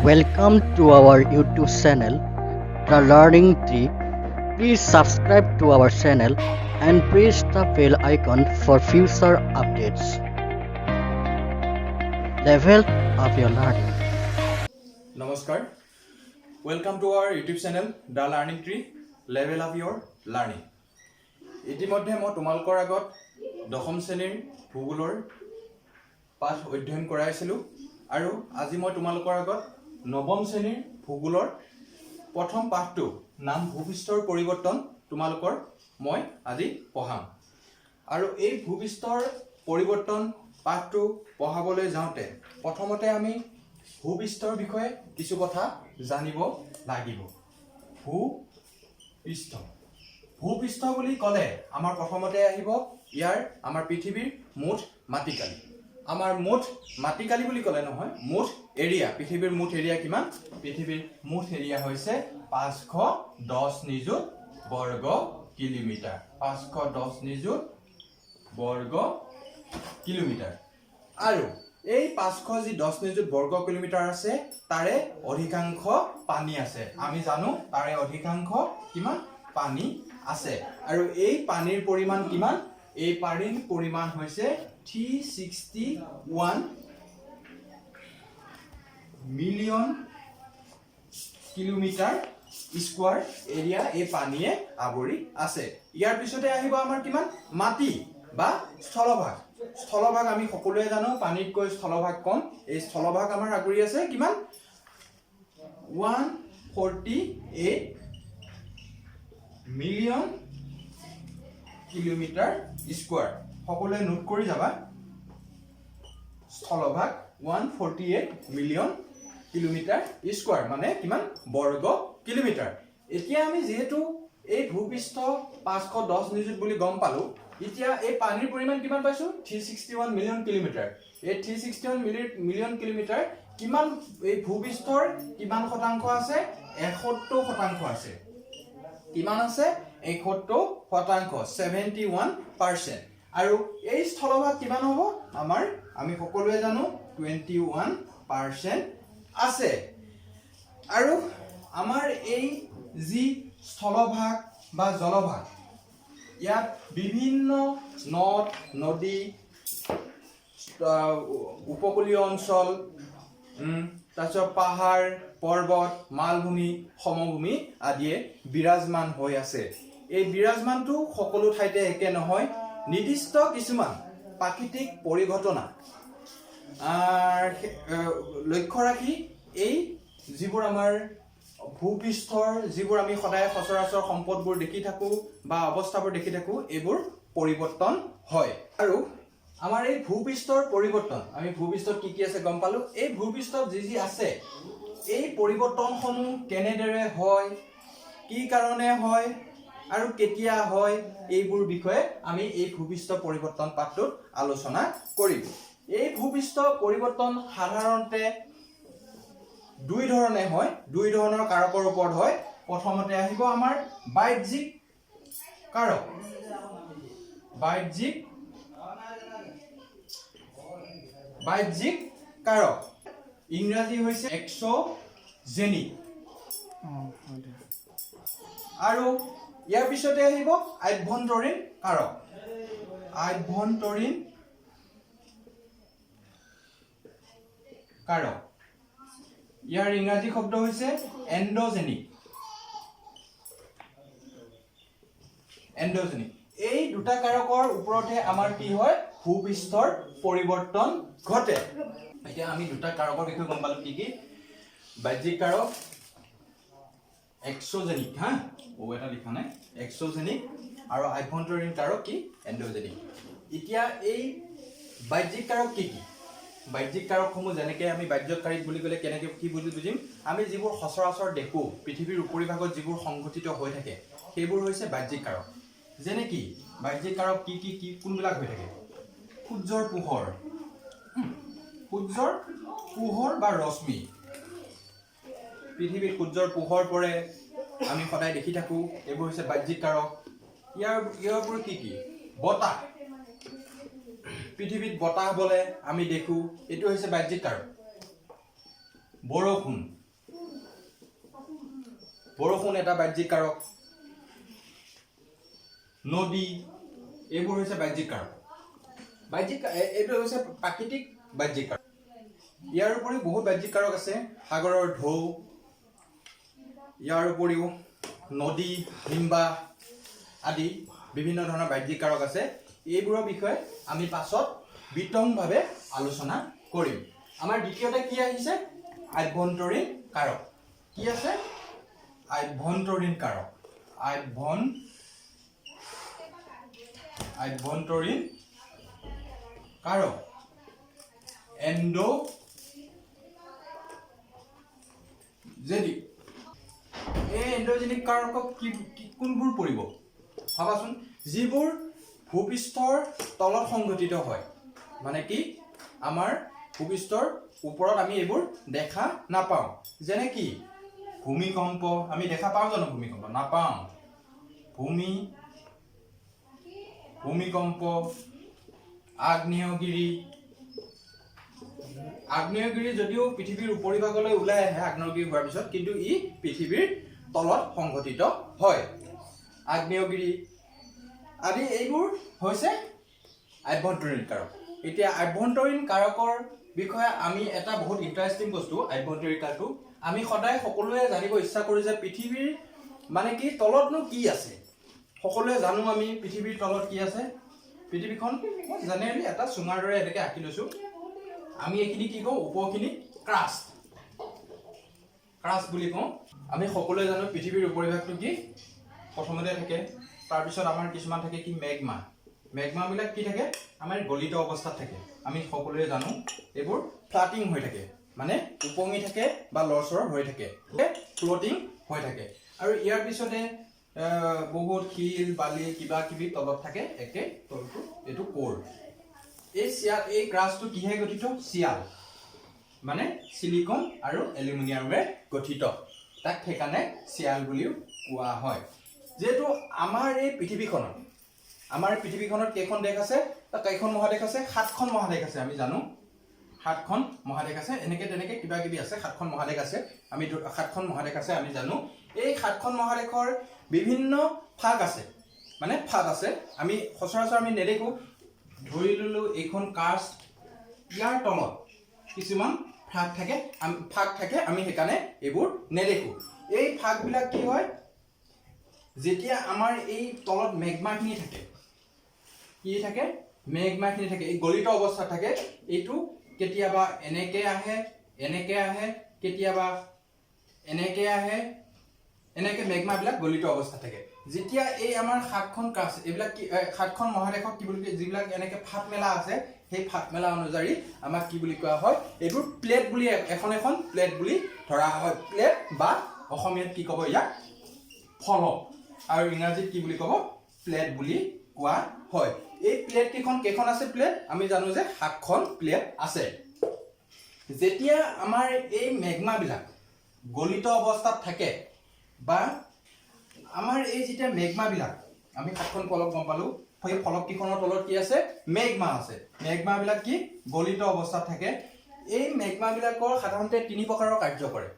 Welcome to our YouTube channel, The Learning Tree. Please subscribe to our channel and press the bell icon for future updates. Level up your learning. Namaskar. Welcome to our YouTube channel, The Learning Tree. Level up your learning. ইতিমধ্যে মই তোমালোকৰ আগত দশম শ্ৰেণীৰ ভূগোলৰ পাঠ অধ্যয়ন কৰাইছিলোঁ আৰু আজি মই তোমালোকৰ আগত নৱম শ্ৰেণীৰ ভূগোলৰ প্ৰথম পাঠটো নাম ভূপৃষ্ঠৰ পৰিৱৰ্তন তোমালোকৰ মই আজি পঢ়াম আৰু এই ভূপৃষ্ঠৰ পৰিৱৰ্তন পাঠটো পঢ়াবলৈ যাওঁতে প্ৰথমতে আমি ভূপৃষ্ঠৰ বিষয়ে কিছু কথা জানিব লাগিব। ভূপৃষ্ঠ বুলি ক'লে আমাৰ প্ৰথমতে আহিব ইয়াৰ আমাৰ পৃথিৱীৰ মুঠ মাটিকালি। আমাৰ মুঠ মাটিকালি বুলি ক'লে নহয়, মুঠ এৰিয়া, পৃথিৱীৰ মুঠ এৰিয়া কিমান? পৃথিৱীৰ মুঠ এৰিয়া হৈছে 510 নিযুত বৰ্গ কিলোমিটাৰ। 510 নিযুত বৰ্গ কিলোমিটাৰ। আৰু এই 510 নিযুত বৰ্গ কিলোমিটাৰ আছে, তাৰে অধিকাংশ পানী আছে। আমি জানো তাৰে অধিকাংশ কিমান? পানী আছে। আৰু এই পানীৰ পৰিমাণ কিমান? এই পানীৰ পৰিমাণ হৈছে 361 মিলিয়ন কিলোমিটাৰ স্কোয়াৰ এৰিয়া এই পানীয়ে আৱৰি আছে। ইয়াৰ পিছতে আহিব আমাৰ কিমান? মাটি বা স্থলভাগ। স্থলভাগ আমি সকলোৱে জানো পানীতকৈ স্থলভাগ কম। এই স্থলভাগ আমাৰ আগুৰি আছে কিমান? 148 মিলিয়ন কিলোমিটাৰ স্কোয়াৰ। সকলোৱে নোট কৰি যাবা। স্থলভাগ 148 মিলিয়ন কিলোমিটাৰ স্কোয়াৰ মানে কিমান? বৰ্গ কিলোমিটাৰ। এতিয়া আমি যেহেতু এই ভূপৃষ্ঠ 510 নিযুত বুলি গম পালো, এতিয়া এই পানীৰ পৰিমাণ কিমান পাইছো? 361 মিলিয়ন কিলোমিটাৰ। এই 361 মিলিয়ন কিলোমিটাৰ কিমান? এই ভূপৃষ্ঠৰ কিমান শতাংশ আছে? 71% আছে। কিমান আছে? 71%, 71%। আৰু এই স্থলভাগ কিমান হ'ব? আমি সকলোৱে জানো 21% আছে। আৰু আমাৰ এই যি স্থলভাগ বা জলভাগ, ইয়াত বিভিন্ন নদ নদী, উপকূলীয় অঞ্চল, তাৰপিছত পাহাৰ পৰ্বত, মালভূমি, সমভূমি আদিয়ে বিৰাজমান হৈ আছে। এই বিৰাজমানটো সকলো ঠাইতে একে নহয়। নিৰ্দিষ্ট কিছুমান প্ৰাকৃতিক পৰিঘটনা লক্ষ্য ৰাখি এই যিবোৰ আমাৰ ভূপৃষ্ঠৰ যিবোৰ আমি সদায় সচৰাচৰ সম্পদবোৰ দেখি থাকো বা অৱস্থাবোৰ দেখি থাকো, এইবোৰ পৰিৱৰ্তন হয়। আৰু আমাৰ এই ভূপৃষ্ঠৰ পৰিৱৰ্তন, আমি ভূপৃষ্ঠত কি আছে গম পালো। এই ভূপৃষ্ঠত যি আছে, এই পৰিৱৰ্তনসমূহ কেনেদৰে হয়, কি কাৰণে হয় আৰু কেতিয়া হয়, এইবোৰ বিষয়ে আমি এই ভূপৃষ্ঠ পৰিৱৰ্তন পাঠটোত আলোচনা কৰিম। এই ভূপৃষ্ঠ পৰিৱৰ্তন সাধাৰণতে দুই ধৰণে হয়, দুই ধৰণৰ কাৰকৰ ওপৰত হয়। প্ৰথমতে আহিব আমাৰ বাহ্যিক কাৰক। বাহ্যিক কাৰক ইংৰাজী হৈছে এক্সোজেনিক। আৰু ইয়াৰ পিছতে আহিব আভ্যন্তৰীণ কাৰক। আভ্যন্তৰীণ কাৰক, ইয়াৰ ইংৰাজী শব্দ হৈছে এন্ডোজেনিক। এই দুটা কাৰকৰ ওপৰতহে আমাৰ কি হয়? ভূপৃষ্ঠৰ পৰিৱৰ্তন ঘটে। এতিয়া আমি দুটা কাৰকৰ বিষয়ে গম পালো, কি কি? বাহ্যিক কাৰক এক্সোজেনিক, এটা লিখা নাই, এক্সোজেনিক, আৰু আভ্যন্তৰীণ কাৰক কি? এন্ডোজেনিক। এতিয়া এই বাহ্যিক কাৰক কি কি? বাহ্যিক কাৰকসমূহ যেনেকে আমি বাহ্যকাৰী বুলি ক'লে কেনেকে কি বুলি বুজিম? আমি যিবোৰ সচৰাচৰ দেখো, পৃথিৱীৰ উপৰিভাগত যিবোৰ সংঘটিত হৈ থাকে, সেইবোৰ হৈছে বাহ্যিক কাৰক। যেনে কি বাহ্যিক কাৰক কি কি কি কোনবিলাক হৈ থাকে? সূৰ্যৰ পোহৰ, সূৰ্যৰ পোহৰ বা ৰশ্মি। পৃথিৱীত সূৰ্যৰ পোহৰ পৰে, আমি সদায় দেখি থাকো, এইবোৰ হৈছে বাহ্যিক কাৰক। ইয়াৰ উপৰি কি কি? বতাহ, পৃথিৱীত বতাহ বলে আমি দেখো, এইটো হৈছে বাহ্যিক কাৰক। বৰষুণ বৰষুণ এটা বাহ্যিক কাৰক নদী এইবোৰ হৈছে বাহ্যিক কাৰক এইটো হৈছে প্ৰাকৃতিক বাহ্যিক কাৰক ইয়াৰ উপৰিও বহুত বাহ্যিক কাৰক আছে সাগৰৰ ঢৌ ইয়াৰ উপৰিও নদী হিমবাহ আদি বিভিন্ন ধৰণৰ বাহ্যিক কাৰক আছে এইবোৰৰ বিষয়ে আমি পাছত বিতংভাৱে আলোচনা কৰিম আমাৰ দ্বিতীয়তে কি আহিছে আভ্যন্তৰীণ কাৰক কি আছে আভ্যন্তৰীণ কাৰক আভ্যন্তৰীণ কাৰক এণ্ডোজেনিক এই এণ্ডোজেনিক কাৰকক কোনবোৰ পৰিব ভাবাচোন যিবোৰ ভূপৃষ্ঠৰ তলত সংঘটিত হয় মানে কি আমাৰ ভূপৃষ্ঠৰ ওপৰত আমি এইবোৰ দেখা নাপাওঁ যেনে কি ভূমিকম্প আমি দেখা পাওঁ জানো ভূমিকম্প নাপাওঁ ভূমিকম্প আগ্নেয়গিৰি যদিও পৃথিৱীৰ উপৰিভাগলৈ ওলাই আহে আগ্নেয়গিৰি হোৱাৰ পিছত কিন্তু ই পৃথিৱীৰ তলত সংঘটিত হয় আগ্নেয়গিৰি আদি এইবোৰ হৈছে আভ্যন্তৰীণ কাৰক এতিয়া আভ্যন্তৰীণ কাৰকৰ বিষয়ে আমি এটা বহুত ইণ্টাৰেষ্টিং বস্তু আভ্যন্তৰীণ কাৰকটো আমি সদায় সকলোৱে জানিব ইচ্ছা কৰোঁ যে পৃথিৱীৰ মানে কি তলতনো কি আছে সকলোৱে জানো আমি পৃথিৱীৰ তলত কি আছে পৃথিৱীখন মই জেনেৰেলি এটা চুঙাৰ দৰে এনেকৈ আঁকি লৈছোঁ আমি এইখিনি কি কওঁ ওপৰখিনি ক্ৰাষ্ট বুলি কওঁ আমি সকলোৱে জানো পৃথিৱীৰ উপৰিভাগটো কি প্ৰথমতে থাকে তাৰপিছত আমাৰ কিছুমান থাকে কি মেগমাবিলাক কি থাকে আমাৰ গলিত অৱস্থাত থাকে আমি সকলোৱে জানো এইবোৰ ফ্লাটিং হৈ থাকে মানে উপঙি থাকে বা লৰচৰ হৈ থাকে ফ্লটিং হৈ থাকে আৰু ইয়াৰ পিছতে বহুত শিল বালি কিবা কিবি তলত থাকে একে তলটো এইটো কোৰ এই ক্ৰাষ্টটো কিহে গঠিত চিয়াল মানে সিলিকন আৰু এলুমিনিয়ামৰে গঠিত তাক সেইকাৰণে চিয়াল বুলিও কোৱা হয় যেহেতু আমাৰ এই পৃথিৱীখনত কেইখন দেশ আছে কেইখন মহাদেশ আছে 7খন মহাদেশ আছে আমি জানো 7খন মহাদেশ আছে এনেকে তেনেকে কিবা কিবি আছে 7খন মহাদেশ আছে আমি 7খন মহাদেশ আছে আমি জানো এই 7খন মহাদেশৰ বিভিন্ন ভাগ আছে আমি সচৰাচৰ আমি নেদেখো ধৰি ললো এইখন কাষ্ট ইয়াৰ তলত কিছুমান ভাগ থাকে আমি সেইকাৰণে এইবোৰ নেদেখো এই ভাগবিলাক কি হয় যেতিয়া আমাৰ এই তলত মেগমাখিনি থাকে এই গলিত অৱস্থাত থাকে এইটো কেতিয়াবা এনেকে আহে কেতিয়াবা এনেকে মেগমাবিলাক গলিত অৱস্থাত থাকে যেতিয়া এই আমাৰ 7খন কাষ্ট এইবিলাক কি 7খন মহাদেশক কি বুলি যিবিলাক এনেকে ফাট মেলা আছে সেই ফাট মেলা অনুযায়ী আমাক কি বুলি কোৱা হয় এইবোৰ প্লেট বুলি এখন প্লেট বুলি ধৰা হয় প্লেট বা অসমীয়াত কি ক'ব ইয়াক ফলক আৰু ইংৰাজীত কি বুলি ক'ব প্লেট বুলি কোৱা হয় এই প্লেট কেইখন আছে প্লেট আমি জানো যে 7খন প্লেট আছে যেতিয়া আমাৰ এই মেগমাবিলাক গলিত অৱস্থাত থাকে বা আমাৰ এই যেতিয়া মেগমাবিলাক আমি 7খন ফলক গম পালো সেই ফলক কেইখনৰ তলত কি আছে মেগমা আছে মেগমাবিলাক কি গলিত অৱস্থাত থাকে এই মেগমাবিলাকৰ সাধাৰণতে 3 প্ৰকাৰৰ কাৰ্য কৰে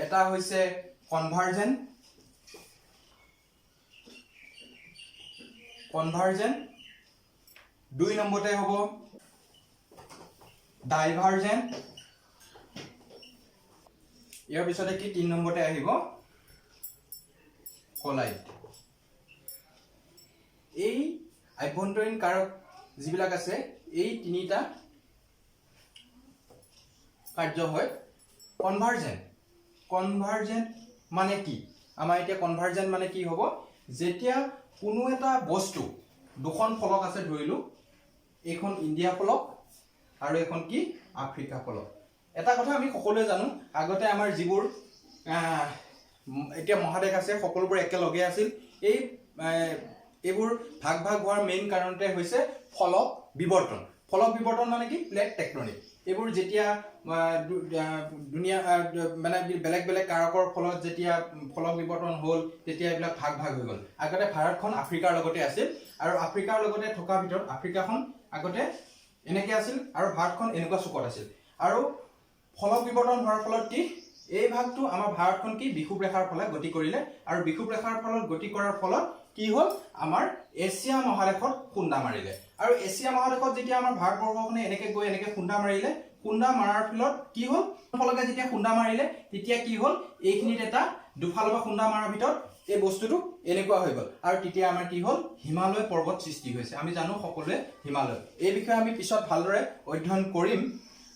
এটা হৈছে কনভাৰ্জেন্ট 2 নম্বৰতে হ'ব ডাইভাৰ্জেন্ট ইয়াৰ পিছতে কি 3 নম্বৰতে আহিব কলাইড এই আভ্যন্তৰীণ কাৰক যিবিলাক আছে এই 3টা কাৰ্য হয় কনভাৰ্জেন্ট মানে কি আমাৰ এতিয়া কনভাৰ্জেন্ট মানে কি হ'ব যেতিয়া কোনো এটা বস্তু দুখন ফলক আছে ধৰিলো এইখন ইণ্ডিয়া ফলক আৰু এখন কি আফ্ৰিকা ফলক এটা কথা আমি সকলোৱে জানো আগতে আমাৰ যিবোৰ এতিয়া মহাদেশ আছে সকলোবোৰ একেলগে আছিল এইবোৰ ভাগ হোৱাৰ মেইন কাৰণতে হৈছে ফলক বিৱৰ্তন মানে কি প্লেট টেকটনিক এইবোৰ যেতিয়া দুনিয়া মানে বেলেগ কাৰকৰ ফলত যেতিয়া ফলক বিৱৰ্তন হ'ল তেতিয়া এইবিলাক ভাগ হৈ গ'ল আগতে ভাৰতখন আফ্ৰিকাৰ লগতে আছিল আৰু আফ্ৰিকাৰ লগতে থকা ভিতৰত আফ্ৰিকাখন আগতে এনেকে আছিল আৰু ভাৰতখন এনেকুৱা চুকত আছিল আৰু ফলক বিবৰ্তন হোৱাৰ ফলত কি এই ভাগটো আমাৰ ভাৰতখন কি বিষুৱ ৰেখাৰ ফালে গতি কৰিলে আৰু বিষুৱ ৰেখাৰ ফলত গতি কৰাৰ ফলত কি হ'ল আমাৰ এছিয়া মহাদেশত খুন্দা মাৰিলে আৰু এছিয়া মহাদেশত যেতিয়া আমাৰ ভাৰতবৰ্ষখনে এনেকৈ গৈ এনেকৈ খুন্দা মাৰিলে খুন্দা মাৰাৰ ফলত কি হ'ল ফলকে যেতিয়া খুন্দা মাৰিলে তেতিয়া কি হ'ল এইখিনিত এটা দুফালৰ পৰা খুন্দা মাৰাৰ ভিতৰত এই বস্তুটো এনেকুৱা হৈ গ'ল আৰু তেতিয়া আমাৰ কি হ'ল হিমালয় পৰ্বত সৃষ্টি হৈছে আমি জানো সকলোৱে হিমালয় এই বিষয়ে আমি পিছত ভালদৰে অধ্যয়ন কৰিম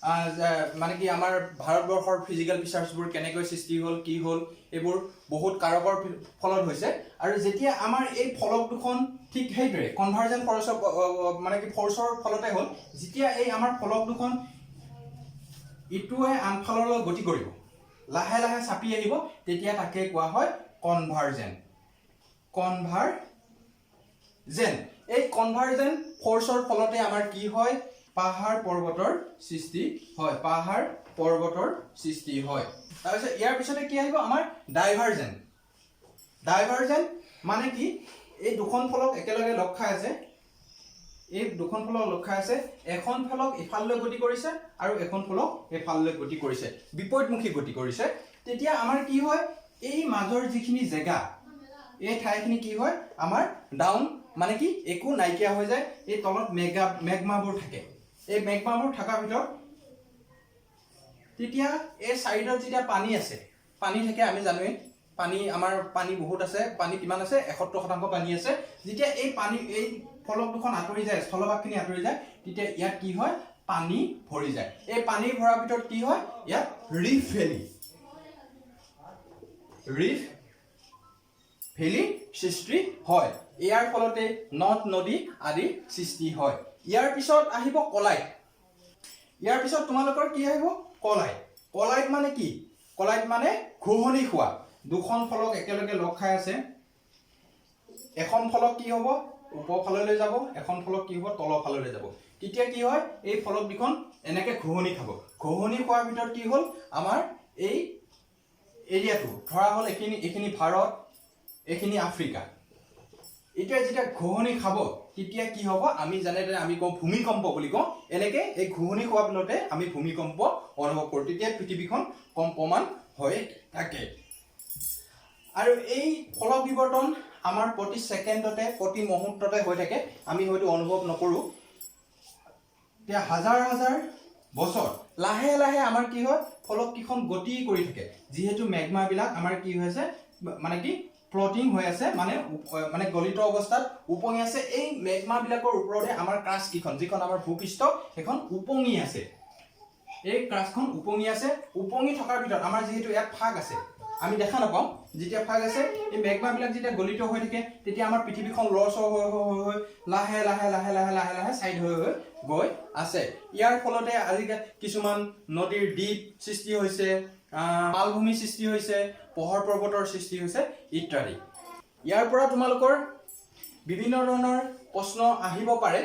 মানে কি আমাৰ ভাৰতবৰ্ষৰ ফিজিকেল ফিচাৰ্ছবোৰ কেনেকৈ সৃষ্টি হ'ল কি হ'ল এইবোৰ বহুত কাৰকৰ ফলত হৈছে আৰু যেতিয়া আমাৰ এই ফলক দুখন ঠিক সেইদৰে কনভাৰ্জেন্ট ফৰ্চৰ মানে কি ফৰ্চৰ ফলতে হ'ল যেতিয়া এই আমাৰ ফলক দুখন ইটোৱে আনফাললৈ গতি কৰিব লাহে লাহে চাপি আহিব তেতিয়া তাকে কোৱা হয় কনভাৰ্জেন্ট এই কনভাৰ্জেন্ট ফৰ্চৰ ফলতে আমাৰ কি হয় পাহাৰ পৰ্বতৰ সৃষ্টি হয় তাৰপিছত ইয়াৰ পিছতে কি আহিব আমাৰ ডাইভাৰ্জেন্ট মানে কি এই দুখন ফলক একেলগে লগ খাই আছে এখন ফলক ইফাললৈ গতি কৰিছে আৰু এখন ফলক এফাললৈ গতি কৰিছে বিপৰীতমুখী গতি কৰিছে তেতিয়া আমাৰ কি হয় এই মাজৰ যিখিনি জেগা এই ঠাইখিনি কি হয় আমাৰ ডাউন মানে কি একো নাইকিয়া হৈ যায় এই তলত মেগমাবোৰ থাকে এই মেগমাবোৰ থকাৰ ভিতৰত তেতিয়া এই সাইডত যেতিয়া পানী আছে পানী থাকে আমি জানোৱেই পানী আমাৰ পানী বহুত আছে পানী কিমান আছে 71% পানী আছে যেতিয়া এই পানী এই ফলক দুখন আঁতৰি যায় স্থলভাগখিনি আঁতৰি যায় তেতিয়া ইয়াত কি হয় পানী ভৰি যায় এই পানী ভৰাৰ ভিতৰত কি হয় ইয়াত ৰিফ ভেলি সৃষ্টি হয় ইয়াৰ ফলতে নদ নদী আদি সৃষ্টি হয় ইয়াৰ পিছত আহিব কলাইট ইয়াৰ পিছত তোমালোকৰ কি আহিব কলাইট মানে কি কলাইট মানে ঘূৰ্ণি খোৱা দুখন ফলক একেলগে লগ খাই আছে এখন ফলক কি হ'ব উপফাললৈ যাব এখন ফলক কি হ'ব তলফাললৈ যাব তেতিয়া কি হয় এই ফলক দুখন এনেকৈ ঘূৰ্ণি খাব ঘূৰ্ণি খোৱাৰ ভিতৰত কি হ'ল আমাৰ এই এৰিয়াটো ধৰা হ'ল এইখিনি ভাৰত এইখিনি আফ্ৰিকা এতিয়া যেতিয়া ঘূৰ্ণি খাব তেতিয়া কি হ'ব আমি জানেৰে আমি কওঁ ভূমিকম্প বুলি কওঁ এনেকৈ এই ঘূৰ্ণি খোৱাৰ ফলতে আমি ভূমিকম্প অনুভৱ কৰোঁ তেতিয়া পৃথিৱীখন কম্পমান হৈ থাকে আৰু এই ফলক বিবৰ্তন আমাৰ প্ৰতি ছেকেণ্ডতে প্ৰতি মুহূৰ্ততে হৈ থাকে আমি হয়তো অনুভৱ নকৰোঁ এতিয়া হাজাৰ বছৰ লাহে লাহে আমাৰ কি হয় ফলক কিখন গতি কৰি থাকে যিহেতু মেগমাবিলাক আমাৰ কি হৈছে মানে কি ফ্লোটিং হৈ আছে মানে গলিত অৱস্থাত উপঙি আছে এই মেগমাবিলাকৰ ওপৰতে আমাৰ ক্ৰাছ কিখন যিখন আমাৰ ভূপৃষ্ঠ সেইখন উপঙি আছে এই ক্ৰাছখন উপঙি আছে উপঙি থকাৰ ভিতৰত আমাৰ যিহেতু ইয়াত ফাগ আছে আমি দেখা নাপাওঁ যেতিয়া ফাগ আছে এই মেগমাবিলাক যেতিয়া গলিত হৈ থাকে তেতিয়া আমাৰ পৃথিৱীখন লৰচৰ হৈ লাহে সাইড হৈ গৈ আছে ইয়াৰ ফলতে আজিকালি কিছুমান নদীৰ দ্বীপ সৃষ্টি হৈছে মালভূমি সৃষ্টি হৈছে পহৰ পৰ্বতৰ সৃষ্টি হৈছে ইত্যাদি ইয়াৰ পৰা তোমালোকৰ বিভিন্ন ধৰণৰ প্ৰশ্ন আহিব পাৰে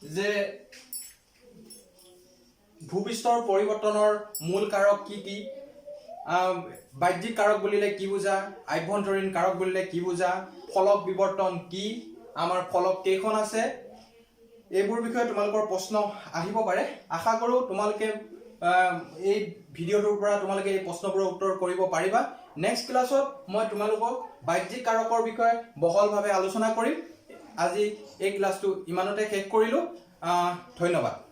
যে ভূপৃষ্ঠৰ পৰিৱৰ্তনৰ মূল কাৰক কি বাহ্যিক কাৰক বুলিলে কি বুজা আভ্যন্তৰীণ কাৰক বুলিলে কি বুজা ফলক বিবৰ্তন কি আমাৰ ফলক কেইখন আছে এইবোৰ বিষয়ে তোমালোকৰ প্ৰশ্ন আহিব পাৰে আশা কৰোঁ তোমালোকে এই ভিডিঅ'টোৰ পৰা তোমালোকে এই প্ৰশ্নবোৰৰ উত্তৰ কৰিব পাৰিবা নেক্সট ক্লাছত মই তোমালোকক বাহ্যিক কাৰকৰ বিষয়ে বহলভাৱে আলোচনা কৰিম আজি এই ক্লাছটো ইমানতে শেষ কৰিলোঁ ধন্যবাদ